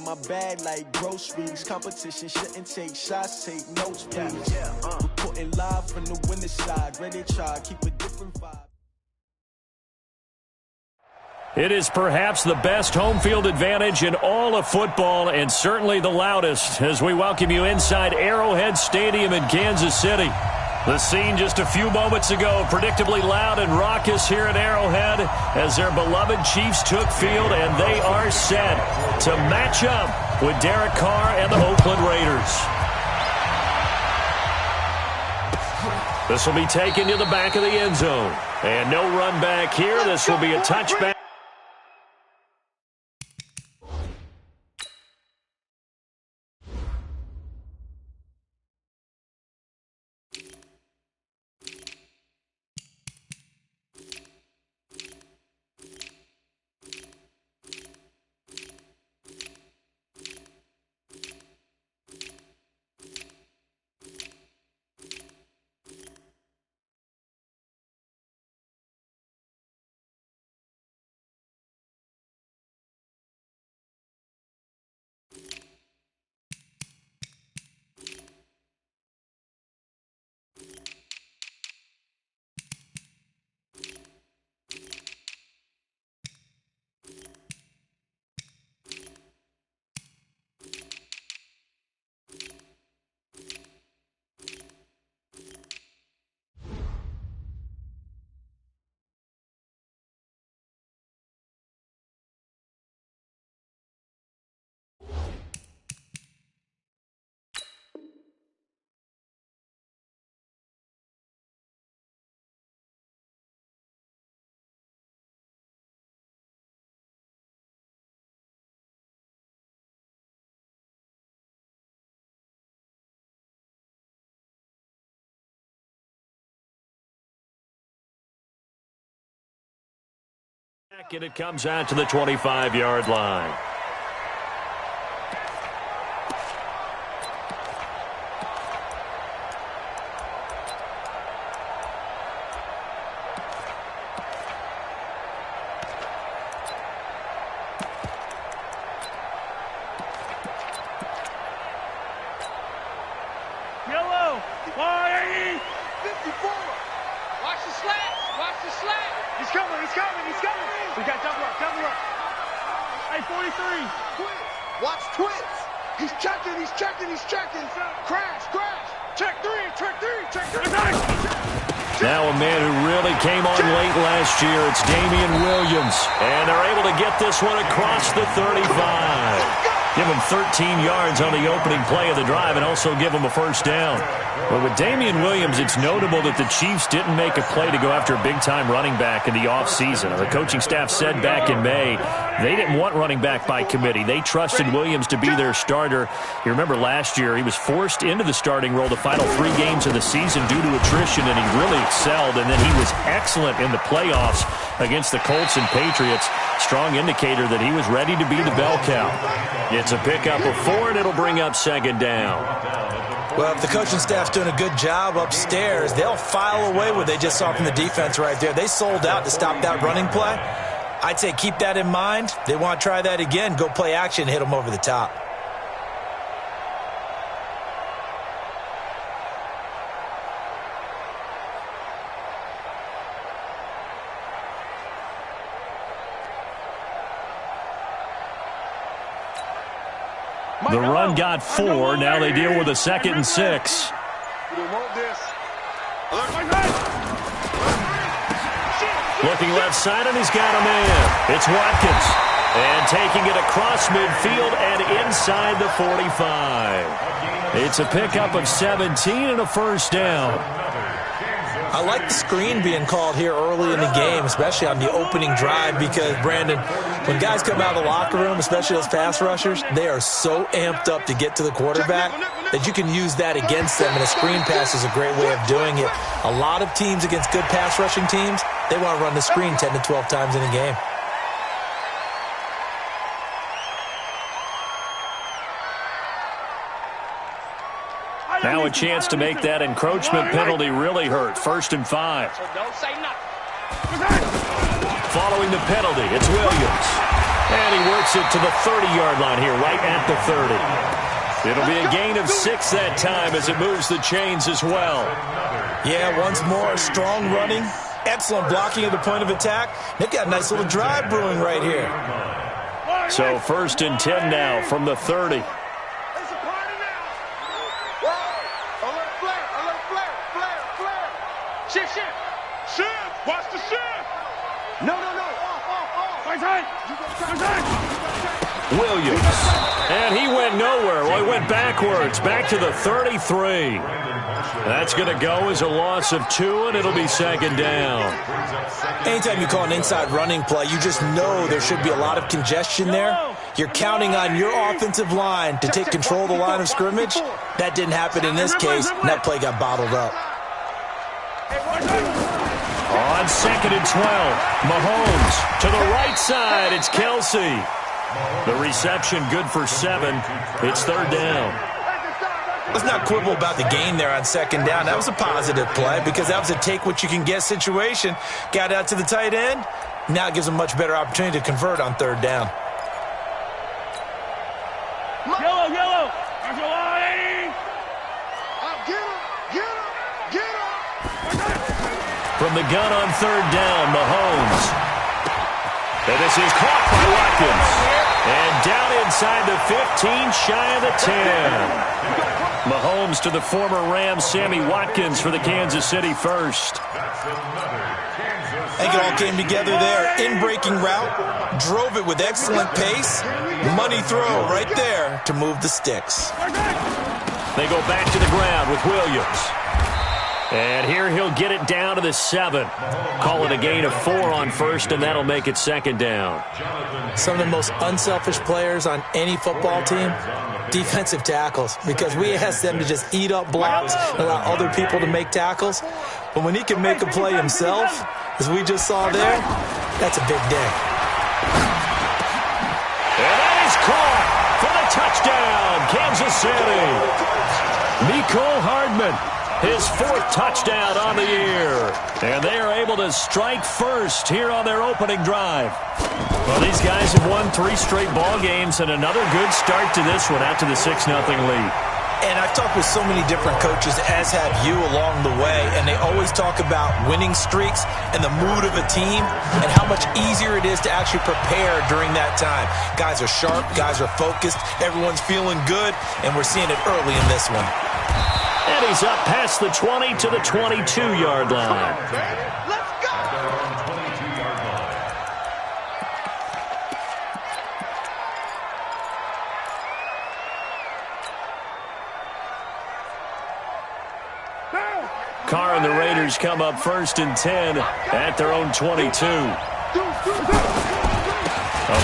my bag like groceries. Competition shouldn't take shots, take notes, please. Reporting live from the winning side. Ready to try, keep a different vibe. It is perhaps the best home field advantage in all of football, and certainly the loudest, as we welcome you inside Arrowhead Stadium in Kansas City. The scene just a few moments ago, predictably loud and raucous here at Arrowhead as their beloved Chiefs took field, and they are set to match up with Derek Carr and the Oakland Raiders. This will be taken to the back of the end zone. And no run back here. This will be a touchback. And it comes out to the 25-yard line. Yellow, 54. Watch the slat. Watch the slat. He's coming. He's coming. He's coming. We got double up. Double up. Hey, 43. Twins. Watch twins. He's checking. He's checking. He's checking. Crash. Crash. Check three. Check three. Check three. Now a man who really came on late last year. It's Damian Williams. And they're able to get this one across the 35. Give him 13 yards on the opening play of the drive and also give him a first down. But with Damian Williams, it's notable that the Chiefs didn't make a play to go after a big-time running back in the offseason. The coaching staff said back in May they didn't want running back by committee. They trusted Williams to be their starter. You remember last year he was forced into the starting role the final 3 games of the season due to attrition, and he really excelled. And then he was excellent in the playoffs against the Colts and Patriots. Strong indicator that he was ready to be the bell cow. It's a pickup of 4, and it'll bring up second down. Well, if the coaching staff's doing a good job upstairs, they'll file away what they just saw from the defense right there. They sold out to stop that running play. I'd say keep that in mind. They want to try that again. Go play action, hit them over the top. The run got 4. Now they deal with a 2nd and 6. Looking left side, and he's got a man. It's Watkins. And taking it across midfield and inside the 45. It's a pickup of 17 and a first down. I like the screen being called here early in the game, especially on the opening drive, because, Brandon, when guys come out of the locker room, especially those pass rushers, they are so amped up to get to the quarterback that you can use that against them, and a screen pass is a great way of doing it. A lot of teams against good pass rushing teams, they want to run the screen 10 to 12 times in a game. Now a chance to make that encroachment penalty really hurt. 1st and 5. following the penalty. It's Williams. And he works it to the 30-yard line here, right at the 30. It'll be a gain of 6 that time as it moves the chains as well. Yeah, once more, strong running, excellent blocking at the point of attack. They've got a nice little drive brewing right here. So 1st and 10 now from the 30. Shift! Watch the shift! No. Williams. And he went nowhere. Well, he went backwards. Back to the 33. That's going to go as a loss of 2, and it'll be 2nd down. Anytime you call an inside running play, you just know there should be a lot of congestion there. You're counting on your offensive line to take control of the line of scrimmage. That didn't happen in this case, and that play got bottled up. On 2nd and 12, Mahomes to the right side. It's Kelsey. The reception good for 7. It's 3rd down. Let's not quibble about the gain there on 2nd down. That was a positive play because that was a take-what-you-can-get situation. Got out to the tight end. Now it gives them a much better opportunity to convert on 3rd down. Yellow. There's a line. Get him. From the gun on 3rd down, Mahomes. And this is caught by Watkins. And down inside the 15, shy of the 10. Mahomes to the former Rams, Sammy Watkins for the Kansas City first. I think it all came together there. In-breaking route, drove it with excellent pace. Money throw right there to move the sticks. They go back to the ground with Williams. And here he'll get it down to the 7. Call it a gain of 4 on 1st, and that'll make it 2nd down. Some of the most unselfish players on any football team, defensive tackles, because we ask them to just eat up blocks and allow other people to make tackles. But when he can make a play himself, as we just saw there, that's a big day. And that is caught for the touchdown, Kansas City. Mecole Hardman, his 4th touchdown on the year. And they are able to strike first here on their opening drive. Well, these guys have won 3 straight ball games and another good start to this one out to the 6-0 lead. And I've talked with so many different coaches, as have you along the way, and they always talk about winning streaks and the mood of a team and how much easier it is to actually prepare during that time. Guys are sharp, guys are focused, everyone's feeling good, and we're seeing it early in this one. And he's up past the 20 to the 22-yard line. Let's go! Carr and the Raiders come up 1st and 10 at their own 22. A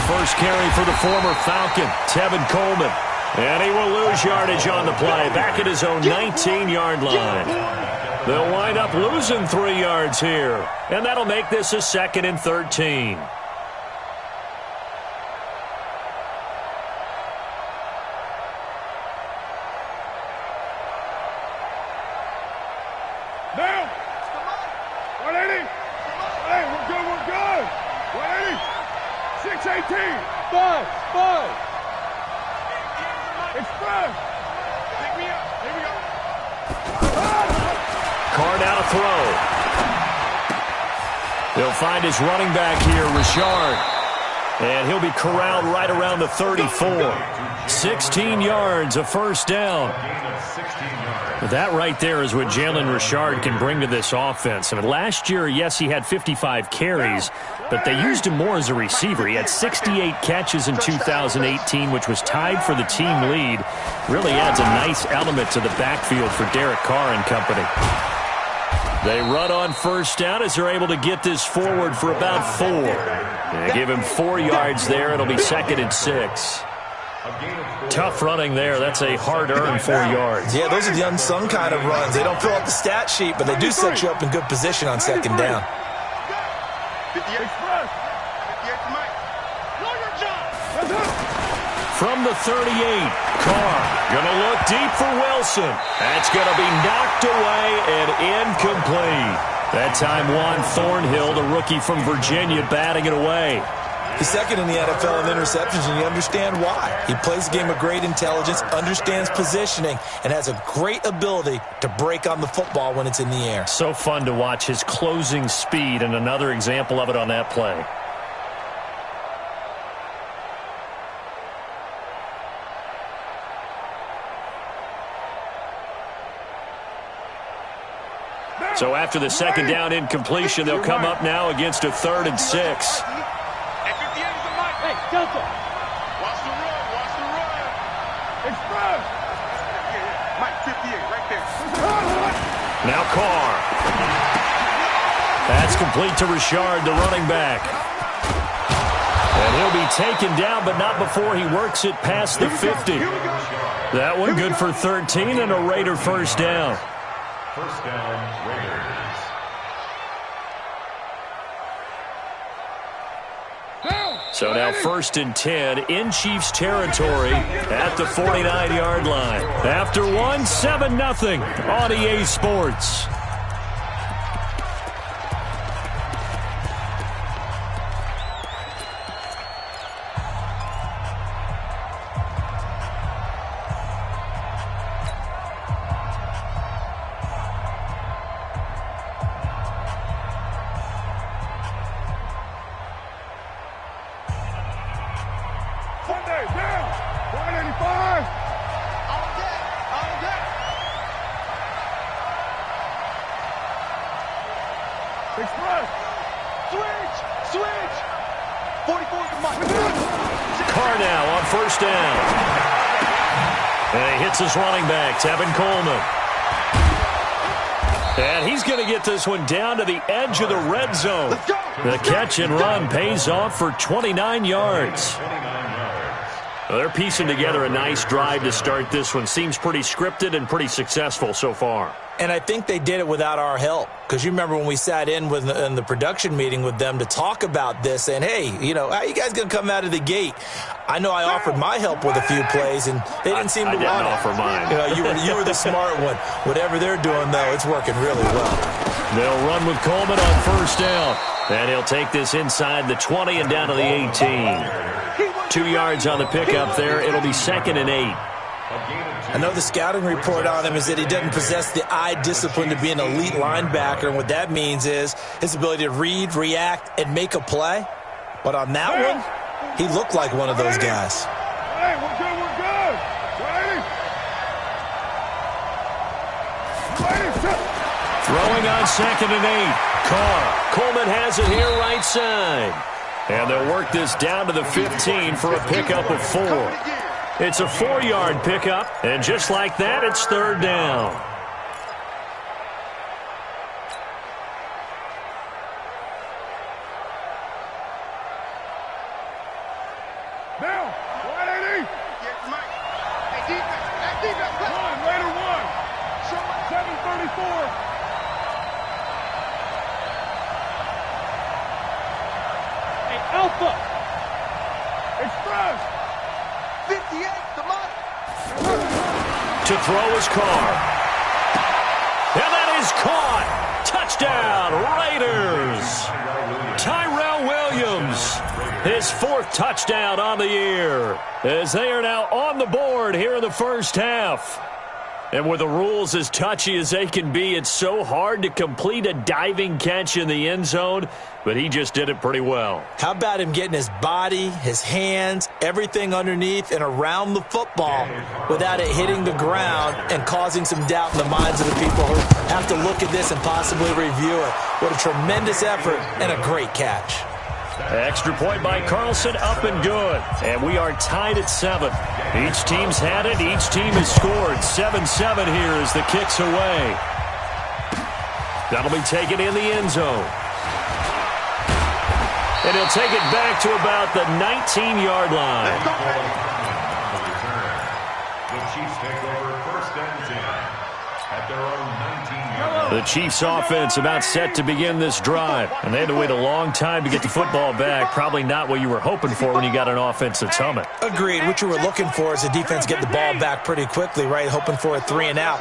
first carry for the former Falcon, Tevin Coleman. And he will lose yardage on the play, back at his own 19-yard line. They'll wind up losing 3 yards here, and that'll make this a 2nd and 13. Now! 180! Hey, we're good! 180! 618! 5! Express! Pick me up! Here we go! Carr now to throw. He'll find his running back here, Richard. And he'll be corralled right around the 34. 16 yards, a first down. That right there is what Jalen Richard can bring to this offense. I mean, last year, yes, he had 55 carries, but they used him more as a receiver. He had 68 catches in 2018, which was tied for the team lead. Really adds a nice element to the backfield for Derek Carr and company. They run on first down as they're able to get this forward for about 4. They give him 4 yards there. It'll be 2nd and 6. Tough running there. That's a hard-earned 4 yards. Yeah, those are the unsung kind of runs. They don't fill out the stat sheet, but they do set you up in good position on 2nd down. 58 Express! 58 to Mike. From the 38, Carr gonna look deep for Wilson. That's gonna be knocked away and incomplete. That time, Juan Thornhill, the rookie from Virginia, batting it away. He's second in the NFL in interceptions, and you understand why. He plays a game of great intelligence, understands positioning, and has a great ability to break on the football when it's in the air. So fun to watch his closing speed, and another example of it on that play. So after the second down incompletion, they'll come up now against a 3rd and 6. Hey, Delta. Watch the run. Watch the run. Express. Yeah. Mike, 58, right there. Now Carr. That's complete to Richard, the running back. And he'll be taken down, but not before he works it past the 50. That one good for 13 and a Raider first down. First down, Raiders. So now 1st and 10 in Chiefs territory at the 49-yard line. After one, 7-0 on EA Sports. His running back, Tevin Coleman. And he's going to get this one down to the edge of the red zone. The catch and run pays off for 29 yards. Well, they're piecing together a nice drive to start this one. Seems pretty scripted and pretty successful so far. And I think they did it without our help. Because you remember when we sat in the production meeting with them to talk about this, and hey, you know, how are you guys going to come out of the gate? I know I offered my help with a few plays, and they didn't seem to want it. I didn't offer mine. You know, you were the smart one. Whatever they're doing, though, it's working really well. They'll run with Coleman on first down. And he'll take this inside the 20 and down to the 18. 2 yards on the pickup there. It'll be 2nd and 8. I know the scouting report on him is that he doesn't possess the eye discipline to be an elite linebacker, and what that means is his ability to read, react, and make a play. But on that one, he looked like one of those guys. Hey, we're good, we're good. Throwing on 2nd and 8. Carr. Coleman has it here right side. And they'll work this down to the 15 for a pickup of 4. It's a 4-yard pickup, and just like that, it's 3rd down. Now, 180. Yes, Mike. Hey, defense. Hey, defense. One, Raider 1. 734. Hey, Alpha. Express. 58, come on. To throw is Carr. And that is caught. Touchdown, Raiders. Tyrell Williams, his 4th touchdown on the year, as they are now on the board here in the first half. And with the rules as touchy as they can be, it's so hard to complete a diving catch in the end zone, but he just did it pretty well. How about him getting his body, his hands, everything underneath and around the football without it hitting the ground and causing some doubt in the minds of the people who have to look at this and possibly review it. What a tremendous effort and a great catch. Extra point by Carlson, up and good. And we are tied at 7. Each team's had it. Each team has scored. 7-7 here as the kick's away. That'll be taken in the end zone. And he'll take it back to about the 19-yard line. The Chiefs take over 1st and 10 at their own 19-yard line. The Chiefs offense about set to begin this drive. And they had to wait a long time to get the football back. Probably not what you were hoping for when you got an offense that's humming. Agreed. What you were looking for is the defense get the ball back pretty quickly, right? Hoping for a 3 and out.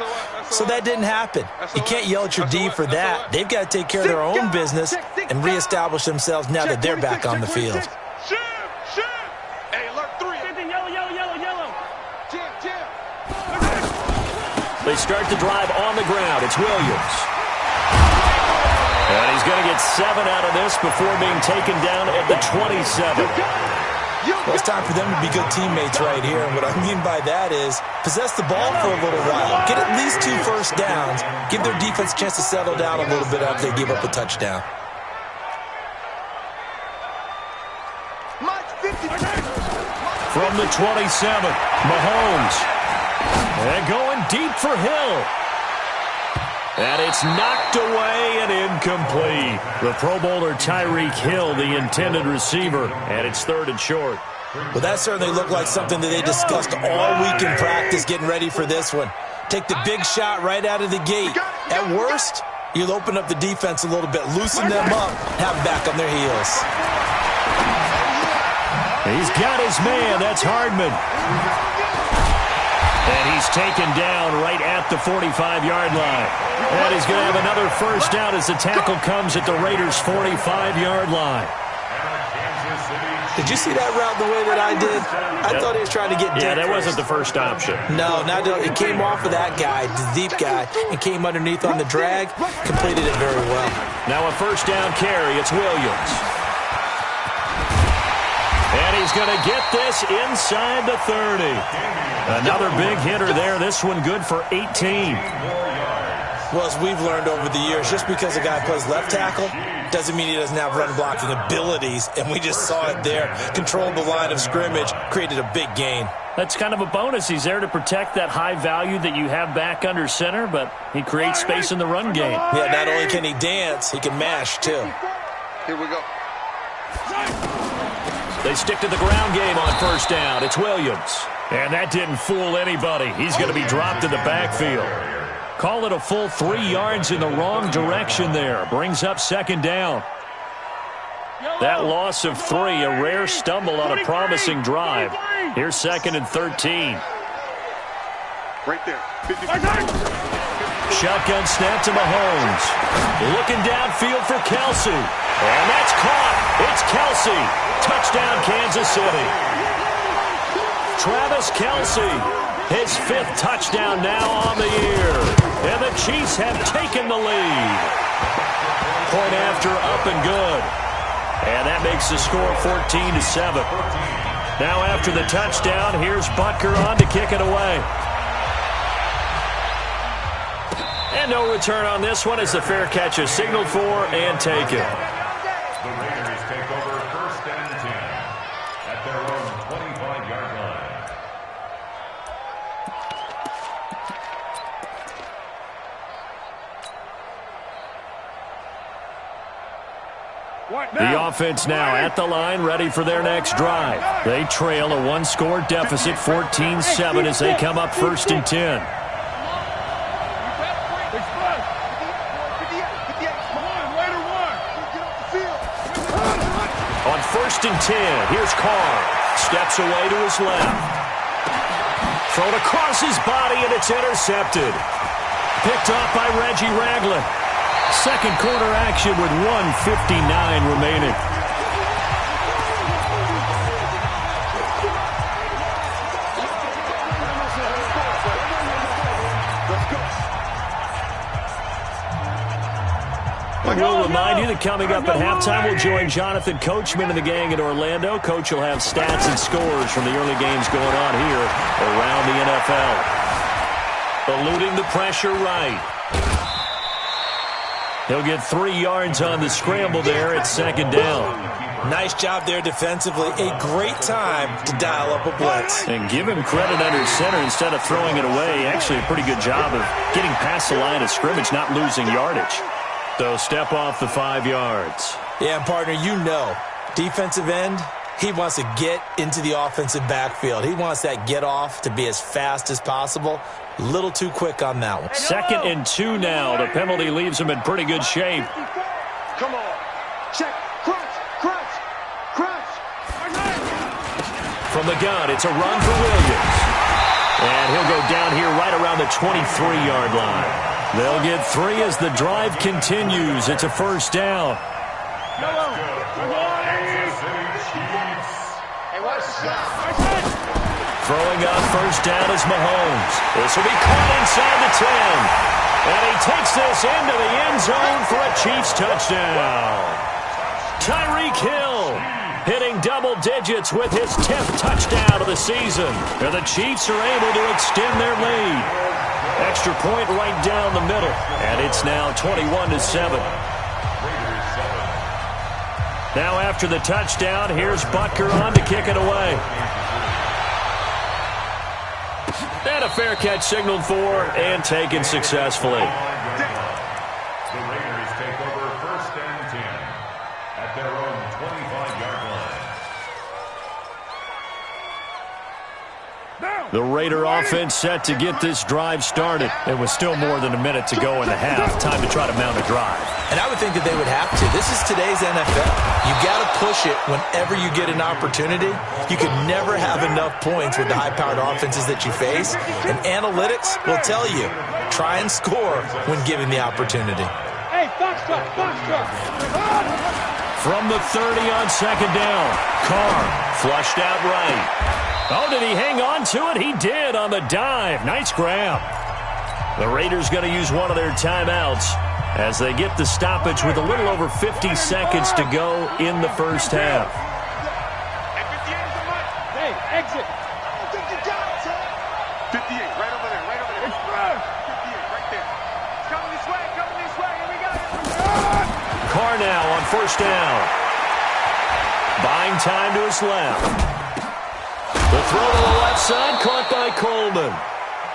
So that didn't happen. You can't yell at your D for that. They've got to take care of their own business and reestablish themselves now that they're back on the field. Hey, alert 3. Yellow. Jam. They start the drive on the ground. It's Williams. And he's going to get 7 out of this before being taken down at the 27. Well, it's time for them to be good teammates right here. And what I mean by that is possess the ball for a little while. Get at least 2 first downs. Give their defense a chance to settle down a little bit after they give up a touchdown. From the 27, Mahomes. And going deep for Hill. And it's knocked away and incomplete. The Pro Bowler Tyreek Hill, the intended receiver, and it's 3rd and short. Well, that certainly looked like something that they discussed all week in practice getting ready for this one. Take the big shot right out of the gate. At worst, you'll open up the defense a little bit, loosen them up, have them back on their heels. He's got his man. That's Hardman. And he's taken down right at the 45-yard line. And he's going to have another first down as the tackle comes at the Raiders' 45-yard line. Did you see that route the way that I did? I thought he was trying to get deep. Yeah, that wasn't the first option. No, it came off of that guy, the deep guy, and came underneath on the drag. Completed it very well. Now a first down carry. It's Williams. And he's going to get this inside the 30. Another big hitter there. This one good for 18. Well, as we've learned over the years, just because a guy plays left tackle doesn't mean he doesn't have run-blocking abilities, and we just saw it there. Controlled the line of scrimmage, created a big gain. That's kind of a bonus. He's there to protect that high value that you have back under center, but he creates space in the run game. Yeah, not only can he dance, he can mash, too. Here we go. They stick to the ground game on first down. It's Williams. And that didn't fool anybody. He's going to be dropped in the backfield. Call it a full 3 yards in the wrong direction there. Brings up second down. That loss of 3, a rare stumble on a promising drive. Here's 2nd and 13. Right there. Shotgun snap to Mahomes. Looking downfield for Kelsey. And that's caught. It's Kelsey. Touchdown, Kansas City. Travis Kelsey, his 5th touchdown now on the year. And the Chiefs have taken the lead. Point after, up and good. And that makes the score 14-7. Now after the touchdown, here's Butker on to kick it away. And no return on this one as the fair catch is signaled for and taken. The Raiders take over 1st and 10 at their own 25-yard line. The offense now at the line, ready for their next drive. They trail a 1-score deficit, 14-7, as they come up 1st and 10. On 1st and 10, here's Carr. Steps away to his left. Thrown across his body, and it's intercepted. Picked off by Reggie Ragland. Second quarter action with 1:59 remaining. We'll remind you that coming up at halftime, we'll join Jonathan Coachman and the gang in Orlando. Coach will have stats and scores from the early games going on here around the NFL. Eluding the pressure right. He'll get 3 yards on the scramble there at 2nd down. Nice job there defensively. A great time to dial up a blitz. And give him credit under center instead of throwing it away. Actually, a pretty good job of getting past the line of scrimmage, not losing yardage. So step off the 5 yards. Yeah, and partner, you know, defensive end, he wants to get into the offensive backfield. He wants that get off to be as fast as possible. A little too quick on that one. 2nd and 2 now. The penalty leaves him in pretty good shape. Come on. Check. Crunch. From the gun, it's a run for Williams. And he'll go it down here right around the 23-yard line. They'll get 3 as the drive continues. It's a first down. Throwing on first down is Mahomes. This will be caught inside the 10. And he takes this into the end zone for a Chiefs touchdown. Tyreek Hill hitting double digits with his 10th touchdown of the season. And the Chiefs are able to extend their lead. Extra point right down the middle. And it's now 21-7. Now after the touchdown, here's Butker on to kick it away. And a fair catch signaled for and taken successfully. The Raiders take over first and 10 at their own 25-yard line. The Raider offense set to get this drive started. It was still more than a minute to go in the half. Time to try to mount a drive. And I would think that they would have to. This is today's NFL. You got to push it whenever you get an opportunity. You can never have enough points with the high-powered offenses that you face. And analytics will tell you, try and score when given the opportunity. Hey, box truck, box truck. From the 30 on second down, Carr flushed out right. Oh, did he hang on to it? He did on the dive. Nice grab. The Raiders going to use one of their timeouts as they get the stoppage with a little over 50 seconds to go in the first half. Hey, exit. I think you got it, son. 58, right over there, right over there. It's 58, right there. It's coming this way, and we got it. Carr now on first down. Buying time to his left. The throw to the left side, caught by Coleman.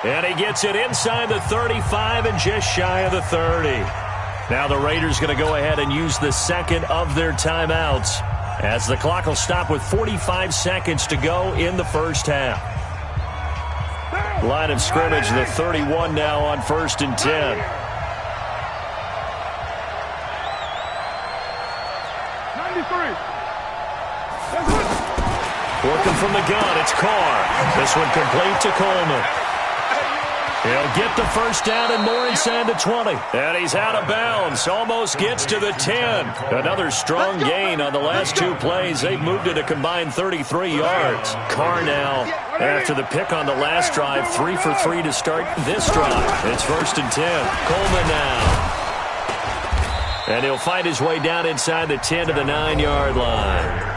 And he gets it inside the 35 and just shy of the 30. Now the Raiders going to go ahead and use the second of their timeouts as the clock will stop with 45 seconds to go in the first half. Line of scrimmage, the 31 now on first and 10. 93. Working from the gun, it's Carr. This one complete to Coleman. He'll get the first down and more inside the 20. And he's out of bounds. Almost gets to the 10. Another strong gain on the last 2 plays. They've moved it a combined 33 yards. Carr now, after the pick on the last drive, 3 for 3 to start this drive. It's first and 10. Coleman now. And he'll fight his way down inside the 10 to the 9-yard line.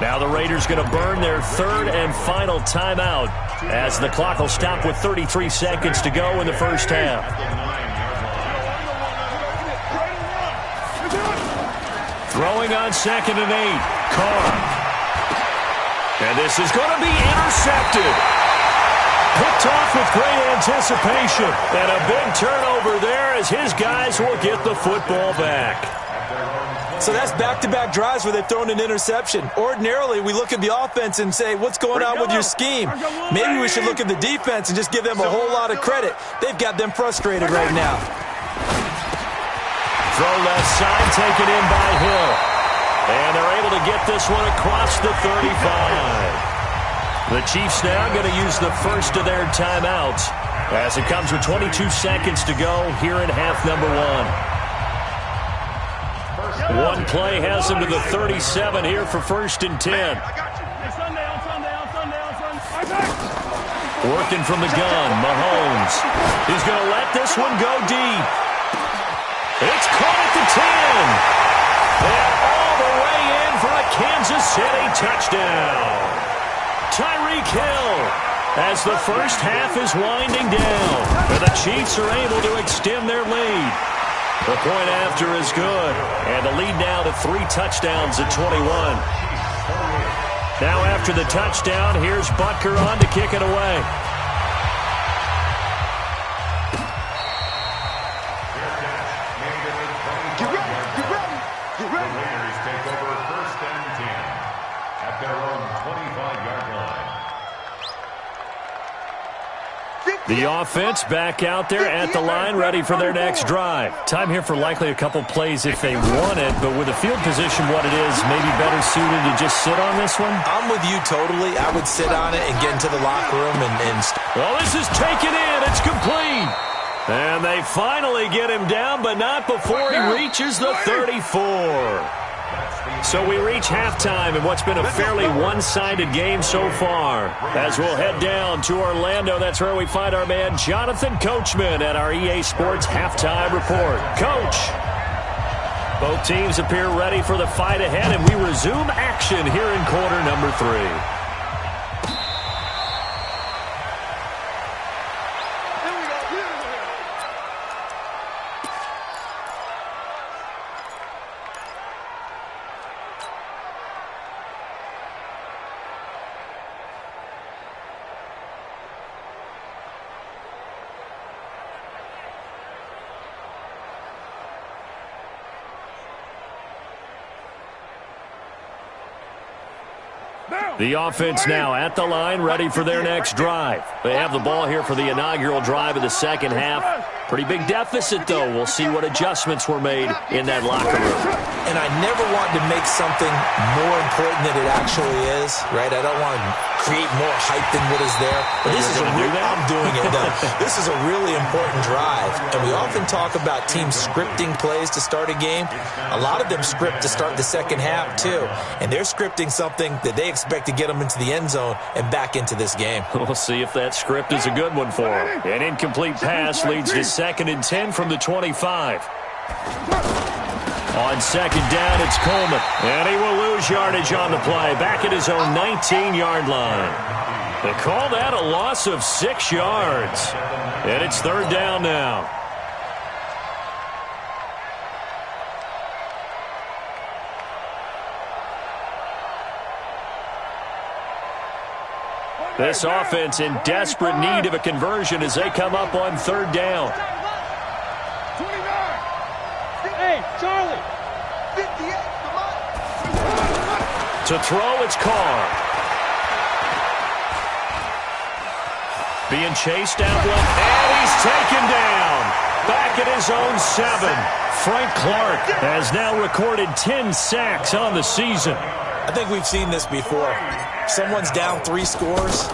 Now the Raiders going to burn their third and final timeout as the clock will stop with 33 seconds to go in the first half. Throwing on second and 8, Carr. And this is going to be intercepted. Picked off with great anticipation. And a big turnover there as his guys will get the football back. So that's back-to-back drives where they've thrown an interception. Ordinarily, we look at the offense and say, what's going on with your scheme? Maybe we should look at the defense and just give them a whole lot of credit. They've got them frustrated right now. Throw left side, taken in by Hill. And they're able to get this one across the 35. The Chiefs now going to use the first of their timeouts as it comes with 22 seconds to go here in half number 1. One play has him to the 37 here for first and 10. Working from the gun, Mahomes. He's going to let this one go deep. It's caught at the 10. And all the way in for a Kansas City touchdown. Tyreek Hill as the first half is winding down. And the Chiefs are able to extend their lead. The point after is good, and the lead now to 3 touchdowns at 21. Now after the touchdown, here's Butker on to kick it away. Get ready. The Raiders take over first and 10 at their own 25-yard line. The offense back out there at the line, ready for their next drive. Time here for likely a couple plays if they want it, but with the field position what it is, maybe better suited to just sit on this one? I'm with you totally. I would sit on it and get into the locker room and Well, this is taken in. It's complete. And they finally get him down, but not before he reaches the 34. So we reach halftime in what's been a fairly one-sided game so far. As we'll head down to Orlando, that's where we find our man Jonathan Coachman at our EA Sports Halftime Report. Coach, both teams appear ready for the fight ahead, and we resume action here in quarter number 3. The offense now at the line, ready for their next drive. They have the ball here for the inaugural drive of the second half. Pretty big deficit, though. We'll see what adjustments were made in that locker room. And I never want to make something more important than it actually is, right? I don't want to create more hype than what is there. But this is I'm doing it, though. This is a really important drive. And we often talk about teams scripting plays to start a game. A lot of them script to start the second half, too. And they're scripting something that they expect to get them into the end zone and back into this game. We'll see if that script is a good one for them. An incomplete pass leads to 2nd and 10 from the 25. On second down, it's Coleman. And he will lose yardage on the play, back at his own 19-yard line. They call that a loss of 6 yards. And it's 3rd down now. This offense in desperate need of a conversion as they come up on 3rd down. 29. Hey, Charlie. 58. Come on. To throw, it's Carr. Being chased out one, and he's taken down. Back at his own 7. Frank Clark has now recorded 10 sacks on the season. I think we've seen this before. Someone's down 3 scores.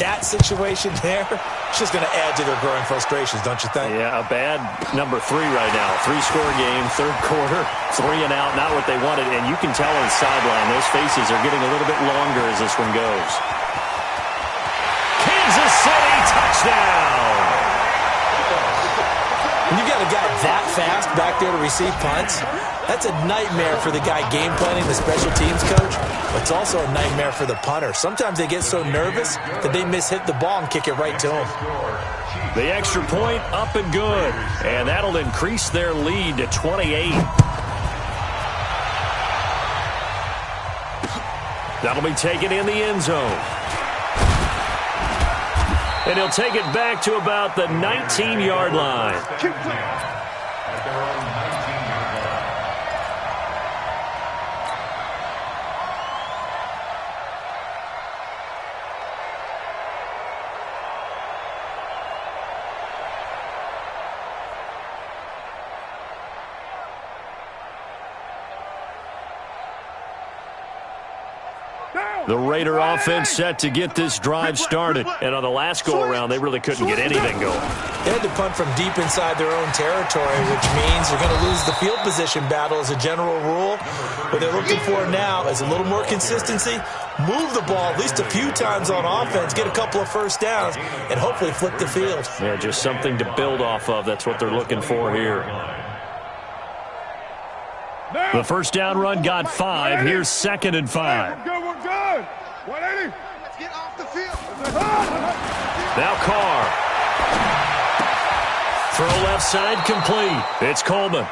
That situation there, it's just going to add to their growing frustrations, don't you think? Yeah, a bad number 3 right now. 3-score game, 3rd quarter, 3 and out, not what they wanted. And you can tell on the sideline, those faces are getting a little bit longer as this one goes. Kansas City touchdown! When you got a guy that fast back there to receive punts, that's a nightmare for the guy game planning, the special teams coach, but it's also a nightmare for the punter. Sometimes they get so nervous that they mishit the ball and kick it right to him. The extra point up and good, and that'll increase their lead to 28. That'll be taken in the end zone. And he'll take it back to about the 19-yard line. The Raider offense set to get this drive started. And on the last go-around, they really couldn't get anything going. They had to punt from deep inside their own territory, which means they're going to lose the field position battle as a general rule. What they're looking for now is a little more consistency, move the ball at least a few times on offense, get a couple of first downs, and hopefully flip the field. Yeah, just something to build off of. That's what they're looking for here. The first down run got 5. Here's 2nd and 5. We're good. 180. Let's get off the field. Now Carr. Throw left side complete. It's Coleman.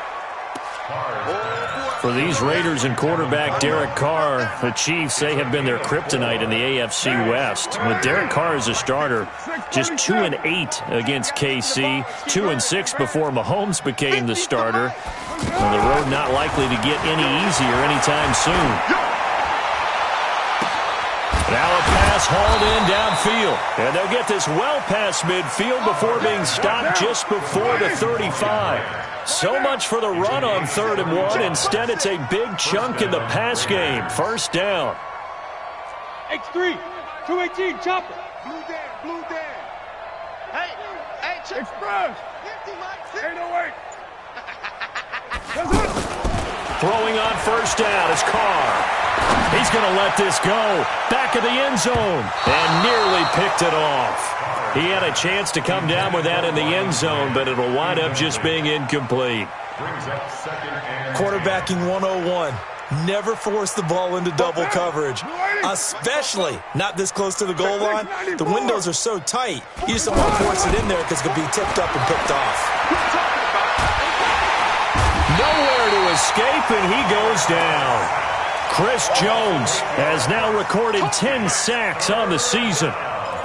For these Raiders and quarterback Derek Carr, the Chiefs, they have been their kryptonite in the AFC West. With Derek Carr as a starter, just 2-8 against KC, 2-6 before Mahomes became the starter. Well, the road not likely to get any easier anytime soon. Now a pass hauled in downfield. And they'll get this well past midfield before being stopped just before the 35. So much for the run on 3rd and 1. Instead, it's a big chunk in the pass game. First down. X3, 218, chopper. Blue Dan, blue Dan. Express. Ain't no way. Throwing on first down is Carr. He's going to let this go. Back of the end zone. And nearly picked it off. He had a chance to come down with that in the end zone, but it'll wind up just being incomplete. Quarterbacking 101. Never force the ball into double coverage, especially not this close to the goal line. The windows are so tight, you just don't want to force it in there because it could be tipped up and picked off. Nowhere to escape, and he goes down. Chris Jones has now recorded 10 sacks on the season.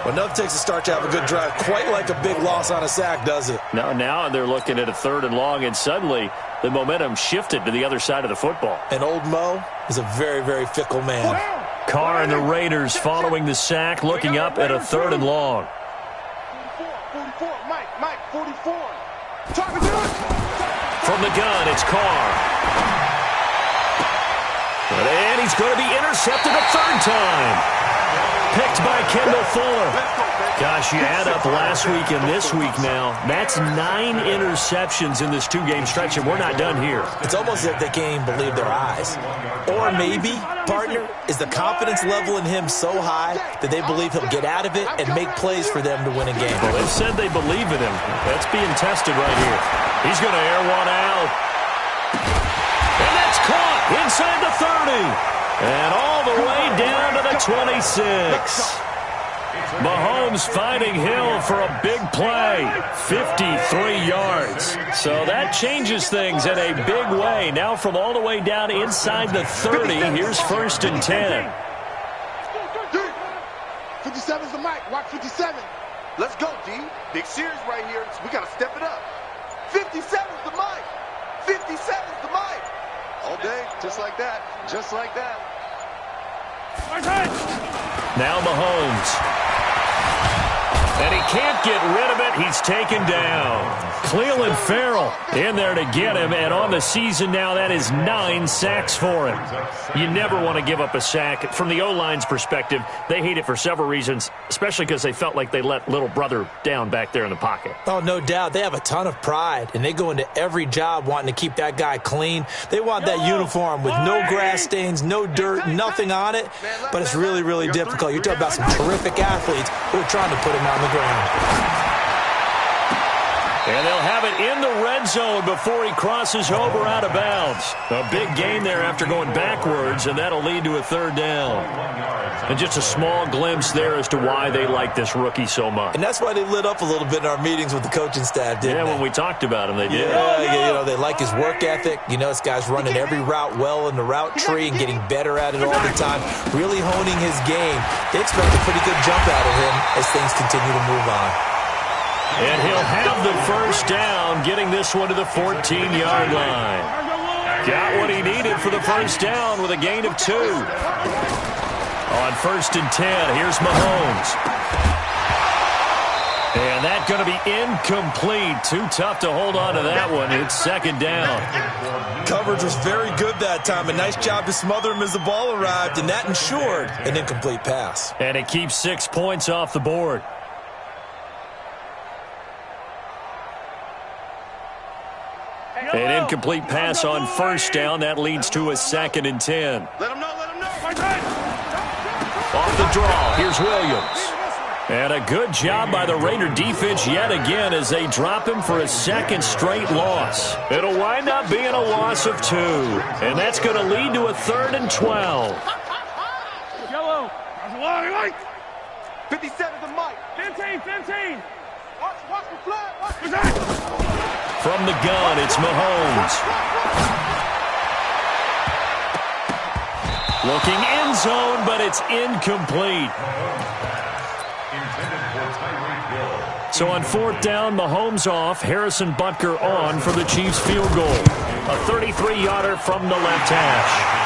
Well, nothing takes a start to have a good drive, quite like a big loss on a sack, does it? No, now they're looking at a 3rd and long, and suddenly the momentum shifted to the other side of the football. And old Mo is a very, very fickle man. Carr and the Raiders following the sack, looking up at a 3rd and long. 44, Mike, 44. From the gun, it's Carr. And he's going to be intercepted a 3rd time. Picked by Kendall Fuller. Gosh, you add up last week and this week now. That's 9 interceptions in this 2-game stretch, and we're not done here. It's almost as if they can't even believe their eyes. Or maybe, partner, is the confidence level in him so high that they believe he'll get out of it and make plays for them to win a game. Well, they've said they believe in him. That's being tested right here. He's going to air one out. And that's caught inside the 30. And all the way down to the 26. Mahomes finding Hill for a big play. 53 yards. So that changes things in a big way. Now from all the way down inside the 30, here's 1st and 10. 57's the mic. Watch 57. Let's go, D. Big series right here. We got to step it up. 57's the mic. 57's the mic. All day, just like that. Just like that. Now Mahomes. And he can't get rid of it. He's taken down. Cleveland Farrell in there to get him. And on the season now, that is 9 sacks for him. You never want to give up a sack. From the O-line's perspective, they hate it for several reasons, especially because they felt like they let little brother down back there in the pocket. Oh, no doubt. They have a ton of pride, and they go into every job wanting to keep that guy clean. They want that uniform with no grass stains, no dirt, nothing on it. But it's really, really difficult. You're talking about some terrific athletes who are trying to put him on the ground. And they'll have it in the red zone before he crosses over out of bounds. A big gain there after going backwards, and that'll lead to a 3rd down. And just a small glimpse there as to why they like this rookie so much. And that's why they lit up a little bit in our meetings with the coaching staff, didn't they? Yeah, when we talked about him, they did. Yeah, they like his work ethic. This guy's running every route well in the route tree and getting better at it all the time, really honing his game. They expect a pretty good jump out of him as things continue to move on. And he'll have the 1st down, getting this one to the 14-yard line. Got what he needed for the 1st down with a gain of 2. On 1st and 10, here's Mahomes. And that's going to be incomplete. Too tough to hold on to that one. It's 2nd down. Coverage was very good that time. A nice job to smother him as the ball arrived, and that ensured an incomplete pass. And it keeps 6 points off the board. An incomplete pass on 1st down. That leads to a 2nd and 10. Let him know. Off the draw, here's Williams. And a good job by the Raider defense yet again as they drop him for a 2nd straight loss. It'll wind up being a loss of 2. And that's going to lead to a 3rd and 12. Yellow. 57's the mic. 15. Watch the flag. From the gun, it's Mahomes. Looking end zone, but it's incomplete. So on 4th down, Mahomes off, Harrison Butker on for the Chiefs field goal. A 33-yarder from the left hash.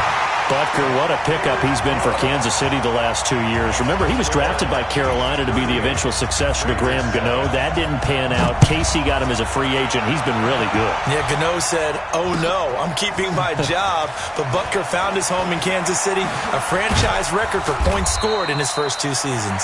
Butker, what a pickup he's been for Kansas City the last 2 years. Remember, he was drafted by Carolina to be the eventual successor to Graham Gano. That didn't pan out. Casey got him as a free agent. He's been really good. Yeah, Gano said, oh no, I'm keeping my job. But Butker found his home in Kansas City, a franchise record for points scored in his first 2 seasons.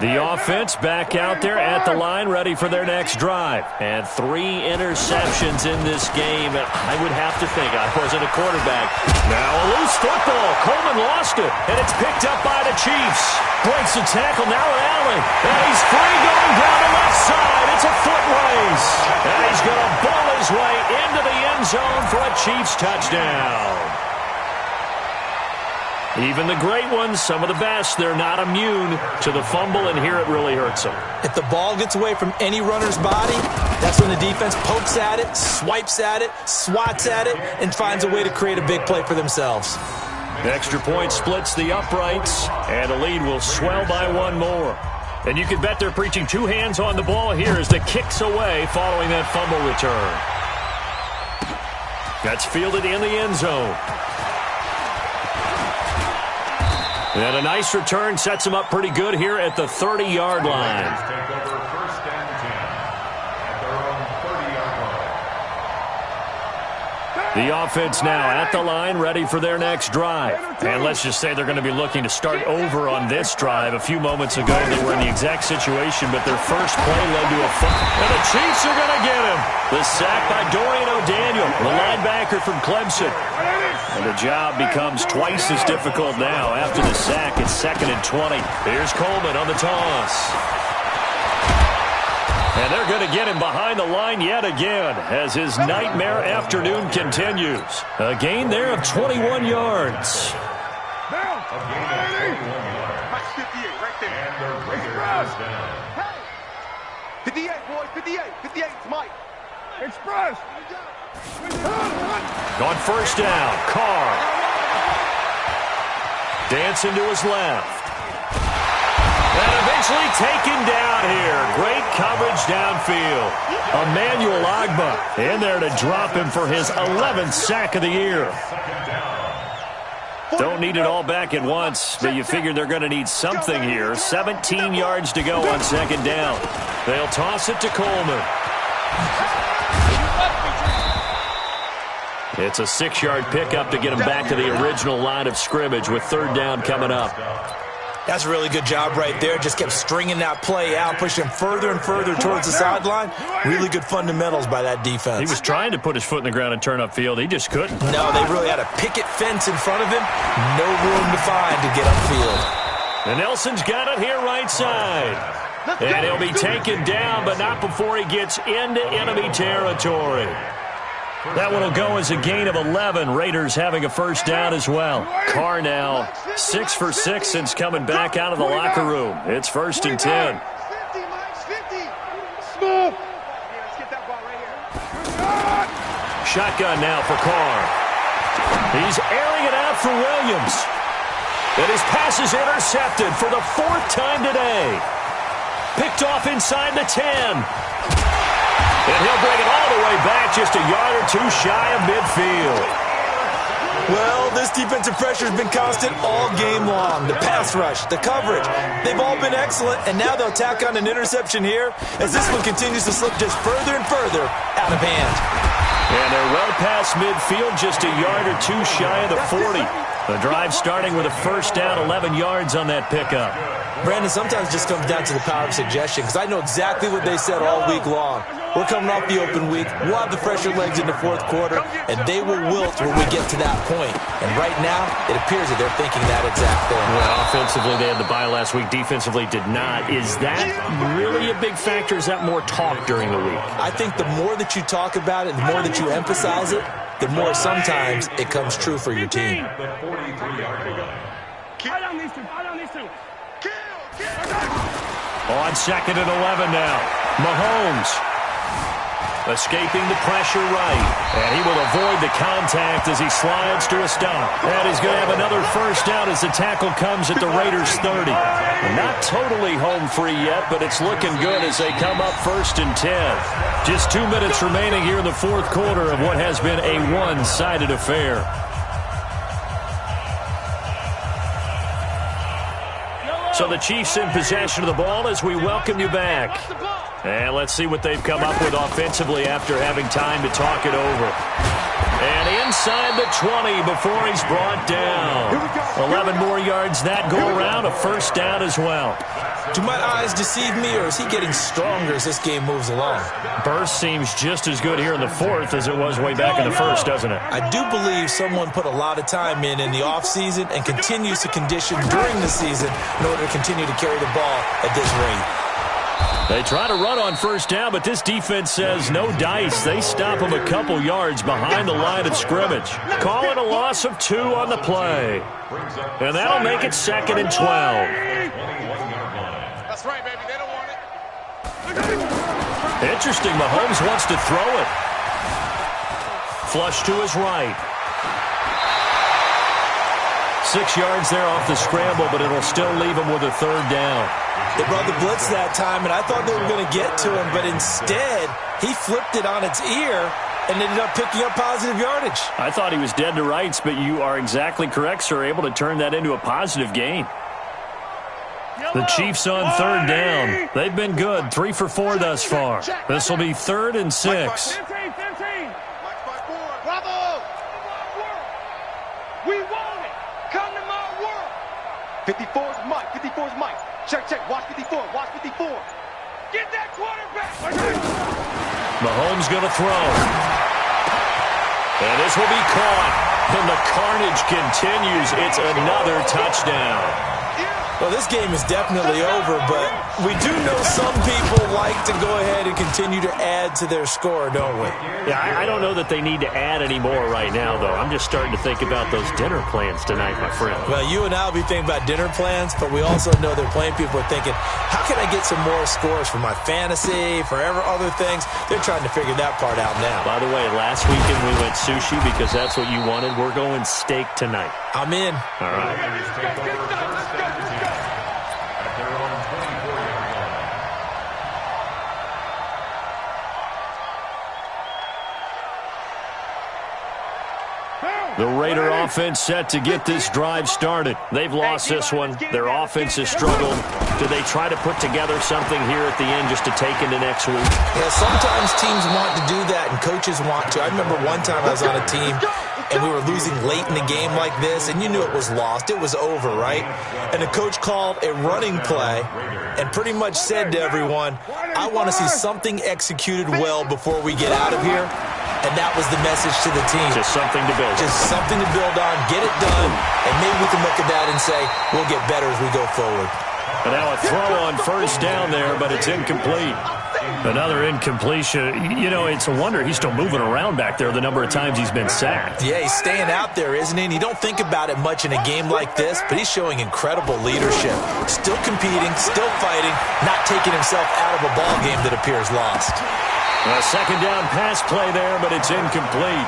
The offense back out there at the line, ready for their next drive. And 3 interceptions in this game. I would have to think I wasn't a quarterback. Now a loose football. Coleman lost it, and it's picked up by the Chiefs. Breaks the tackle now at Allen. And he's free going down the left side. It's a foot race. And he's going to ball his way into the end zone for a Chiefs touchdown. Even the great ones, some of the best, they're not immune to the fumble, and here it really hurts them. If the ball gets away from any runner's body, that's when the defense pokes at it, swipes at it, swats at it, and finds a way to create a big play for themselves. Extra point splits the uprights, and the lead will swell by 1 more. And you can bet they're preaching 2 hands on the ball here as the kick's away following that fumble return. That's fielded in the end zone. And a nice return sets him up pretty good here at the 30-yard line. Take over 1st and 10 at their own 30-yard line. The offense now at the line, ready for their next drive. And let's just say they're going to be looking to start over on this drive. A few moments ago, they were in the exact situation, but their first play led to a fumble. And the Chiefs are going to get him. The sack by Dorian O'Daniel, the linebacker from Clemson. And the job becomes twice as difficult now. After the sack, it's 2nd and 20. Here's Coleman on the toss. And they're going to get him behind the line yet again as his nightmare afternoon continues. A gain there of 21 yards. A gain of 21 yards. 58 right there. And the Raiders is down. 58, boys, 58. 58, it's Mike. Express. On 1st down, Carr. Dancing to his left. And eventually taken down here. Great coverage downfield. Emmanuel Agba in there to drop him for his 11th sack of the year. Don't need it all back at once, but you figure they're going to need something here. 17 yards to go on 2nd down. They'll toss it to Coleman. It's a 6-yard pickup to get him back to the original line of scrimmage with 3rd down coming up. That's a really good job right there. Just kept stringing that play out, pushing him further and further towards the sideline. Really good fundamentals by that defense. He was trying to put his foot in the ground and turn upfield. He just couldn't. No, they really had a picket fence in front of him. No room to find to get upfield. And Nelson's got it here right side. And he'll be taken down, but not before he gets into enemy territory. That one will go as a gain of 11. Raiders having a 1st down as well. Carr now 6 for 6 since coming back out of the locker room. It's 1st and 10. 50, Mike's 50. Smooth. Let's get that ball right here. Shotgun now for Carr. He's airing it out for Williams. And his pass is intercepted for the 4th time today. Picked off inside the 10. And he'll bring it all the way back just a yard or 2 shy of midfield. Well, this defensive pressure has been constant all game long. The pass rush, the coverage, they've all been excellent, and now they'll tack on an interception here as this one continues to slip just further and further out of hand. And they're well past midfield, just a yard or 2 shy of the 40. The drive starting with a 1st down, 11 yards on that pickup. Brandon, sometimes it just comes down to the power of suggestion, because I know exactly what they said all week long. We're coming off the open week. We'll have the fresher legs in the 4th quarter, and they will wilt when we get to that point. And right now, it appears that they're thinking that exact thing. Well, offensively, they had the bye last week. Defensively, did not. Is that really a big factor? Is that more talk during the week? I think the more that you talk about it, the more that you emphasize it, the more sometimes it comes true for your team. The 43-yard line. Eye on these two. Eye on these two. On 2nd and 11 now. Mahomes escaping the pressure right. And he will avoid the contact as he slides to a stop. And he's going to have another 1st down as the tackle comes at the Raiders' 30. Not totally home free yet, but it's looking good as they come up 1st and 10. Just 2 minutes remaining here in the 4th quarter of what has been a one-sided affair. So the Chiefs in possession of the ball as we welcome you back. And let's see what they've come up with offensively after having time to talk it over. And inside the 20 before he's brought down. 11 more yards that go around, a first down as well. Do my eyes deceive me, or is he getting stronger as this game moves along? Burst seems just as good here in the fourth as it was way back in the first, doesn't it? I do believe someone put a lot of time in the offseason and continues to condition during the season in order to continue to carry the ball at this rate. They try to run on first down, but this defense says no dice. They stop him a couple yards behind the line of scrimmage. Call it a loss of 2 on the play. And that'll make it 2nd and 12. That's right, baby. They don't want it. Interesting. Mahomes wants to throw it. Flush to his right. 6 yards there off the scramble, but it'll still leave him with a 3rd down. They brought the blitz that time, and I thought they were going to get to him, but instead, he flipped it on its ear and ended up picking up positive yardage. I thought he was dead to rights, but you are exactly correct, sir, able to turn that into a positive gain. The Chiefs on 3rd down. They've been good, 3 for 4 thus far. This will be 3rd and 6. 15. Bravo! We want it. Come to my world. 54's Mike. 54's Mike. Check. Watch 54. Watch 54. Get that quarterback. Mahomes going to throw. And this will be caught. And the carnage continues. It's another touchdown. Well, this game is definitely over, but we do know some people like to go ahead and continue to add to their score, don't we? Yeah, I don't know that they need to add any more right now, though. I'm just starting to think about those dinner plans tonight, my friend. Well, you and I will be thinking about dinner plans, but we also know they're playing people are thinking, how can I get some more scores for my fantasy, for other things? They're trying to figure that part out now. By the way, last weekend we went sushi because that's what you wanted. We're going steak tonight. I'm in. All right. The Raider offense set to get this drive started. They've lost this one. Their offense has struggled. Do they try to put together something here at the end just to take into next week? Yeah, sometimes teams want to do that and coaches want to. I remember one time I was on a team and we were losing late in the game like this, and you knew it was lost. It was over, right? And the coach called a running play and pretty much said to everyone, I want to see something executed well before we get out of here. And that was the message to the team. Just something to build on. Just something to build on, get it done, and maybe we can look at that and say, we'll get better as we go forward. And now a throw on first down there, but it's incomplete. Another incompletion. You know, it's a wonder he's still moving around back there the number of times he's been sacked. Yeah, he's staying out there, isn't he? And you don't think about it much in a game like this, but he's showing incredible leadership. Still competing, still fighting, not taking himself out of a ball game that appears lost. A second down pass play there, but it's incomplete.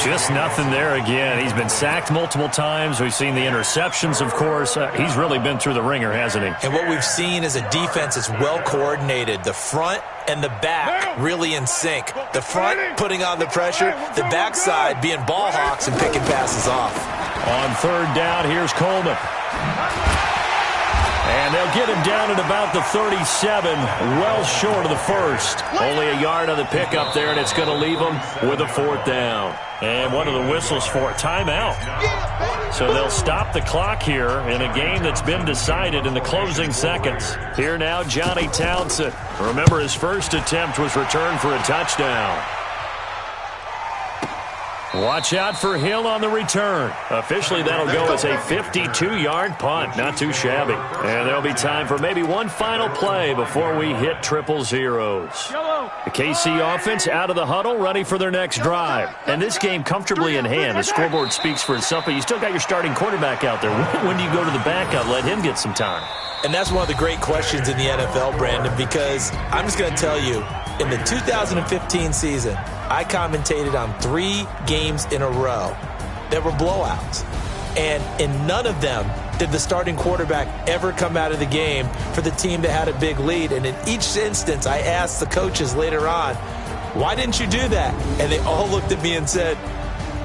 Just nothing there again. He's been sacked multiple times. We've seen the interceptions, of course. He's really been through the ringer, hasn't he? And what we've seen is a defense that's well coordinated. The front and the back really in sync. The front putting on the pressure, the backside being ball hawks and picking passes off. On third down, here's Coleman. And they'll get him down at about the 37, well short of the first. Only a yard on the pickup there, and it's going to leave him with a 4th down. And one of the whistles for a timeout. So they'll stop the clock here in a game that's been decided in the closing seconds. Here now, Johnny Townsend. Remember, his first attempt was returned for a touchdown. Watch out for Hill on the return. Officially, that'll go as a 52-yard punt. Not too shabby. And there'll be time for maybe one final play before we hit 000. The KC offense out of the huddle, ready for their next drive. And this game comfortably in hand. The scoreboard speaks for itself, but you still got your starting quarterback out there. When do you go to the backup? Let him get some time. And that's one of the great questions in the NFL, Brandon, because I'm just going to tell you, in the 2015 season, I commentated on 3 games in a row that were blowouts. And in none of them did the starting quarterback ever come out of the game for the team that had a big lead. And in each instance, I asked the coaches later on, why didn't you do that? And they all looked at me and said,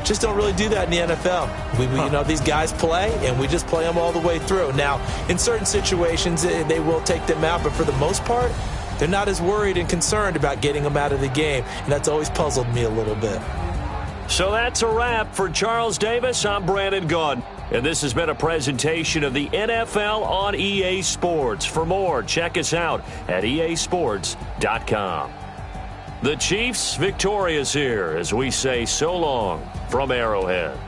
just don't really do that in the NFL. You know, these guys play, and we just play them all the way through. Now, in certain situations, they will take them out, but for the most part, they're not as worried and concerned about getting them out of the game, and that's always puzzled me a little bit. So that's a wrap. For Charles Davis, I'm Brandon Gunn. And this has been a presentation of the NFL on EA Sports. For more, check us out at easports.com. The Chiefs victorious here as we say so long from Arrowhead.